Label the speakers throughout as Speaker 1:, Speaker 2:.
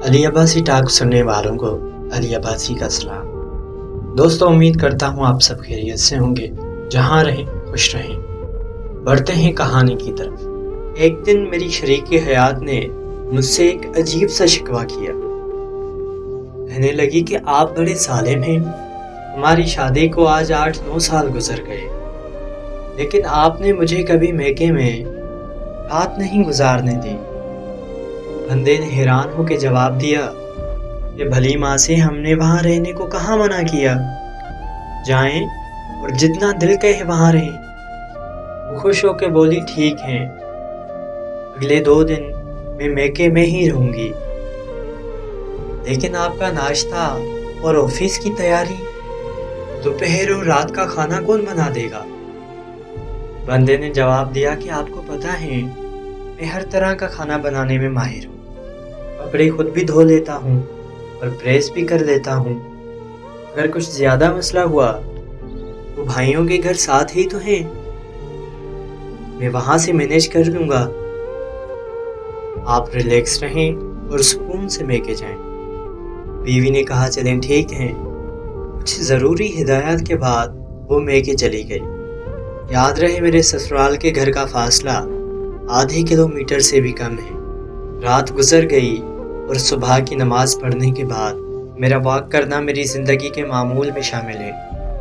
Speaker 1: علی Abbasi talk سننے والوں کو علی عباسی کا سلام۔ دوستوں، امید کرتا ہوں آپ سب خیریت سے ہوں گے، جہاں رہیں خوش رہیں۔ بڑھتے ہیں کہانی کی طرف۔ ایک دن میری شریک حیات نے مجھ سے ایک عجیب سا شکوہ کیا۔ کہنے لگی کہ آپ بڑے ظالم ہیں، ہماری شادی کو آج 8-9 سال گزر گئے، لیکن آپ نے مجھے کبھی میکے میں رات نہیں گزارنے دی۔ بندے نے حیران ہو کے جواب دیا کہ بھلی ماں سے ہم نے وہاں رہنے کو کہاں منع کیا، جائیں اور جتنا دل کہے وہاں رہیں۔ وہ خوش ہو کے بولی ٹھیک ہے، اگلے 2 دن میں میکے میں ہی رہوں گی، لیکن آپ کا ناشتہ اور آفس کی تیاری، دوپہر اور رات کا کھانا کون بنا دے گا؟ بندے نے جواب دیا کہ آپ کو پتہ ہے میں ہر طرح کا کھانا بنانے میں ماہر ہوں، کپڑے خود بھی دھو لیتا ہوں اور پریس بھی کر لیتا ہوں۔ اگر کچھ زیادہ مسئلہ ہوا تو بھائیوں کے گھر ساتھ ہی تو ہیں، میں وہاں سے مینیج کر لوں گا۔ آپ ریلیکس رہیں اور سکون سے میکے جائیں۔ بیوی نے کہا چلیں ٹھیک ہے۔ کچھ ضروری ہدایات کے بعد وہ میکے چلی گئی۔ یاد رہے میرے سسرال کے گھر کا فاصلہ آدھے کلومیٹر سے بھی کم ہے۔ رات گزر گئی اور صبح کی نماز پڑھنے کے بعد میرا واک کرنا میری زندگی کے معمول میں شامل ہے۔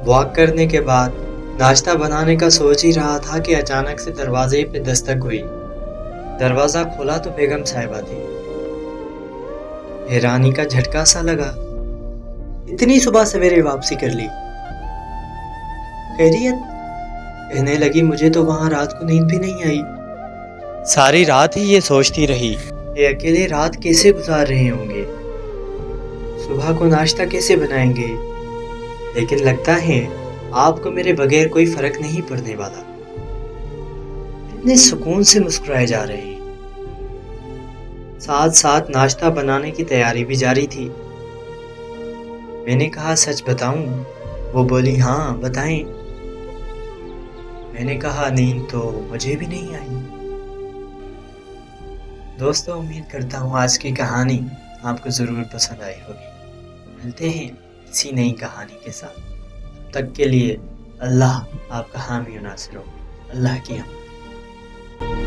Speaker 1: واک کرنے کے بعد ناشتہ بنانے کا سوچ ہی رہا تھا کہ اچانک سے دروازے پہ دستک ہوئی۔ دروازہ کھولا تو بیگم صاحبہ تھی۔ حیرانی کا جھٹکا سا لگا، اتنی صبح سویرے واپسی کر لی؟ خیریت؟ کہنے لگی مجھے تو وہاں رات کو نیند بھی نہیں آئی، ساری رات ہی یہ سوچتی رہی کہ اکیلے رات کیسے گزار رہے ہوں گے، صبح کو ناشتہ کیسے بنائیں گے، لیکن لگتا ہے آپ کو میرے بغیر کوئی فرق نہیں پڑنے والا۔ اتنے سکون سے مسکرائے جا رہے ہیں۔ ساتھ ساتھ ناشتہ بنانے کی تیاری بھی جاری تھی۔ میں نے کہا سچ بتاؤں؟ وہ بولی ہاں بتائیں۔ میں نے کہا نیند تو مجھے بھی نہیں آئی۔ دوستو، امید کرتا ہوں آج کی کہانی آپ کو ضرور پسند آئی ہوگی۔ ملتے ہیں کسی نئی کہانی کے ساتھ، تب تک کے لیے اللہ آپ کا حامی و ناصر ہو۔ اللہ کی امان۔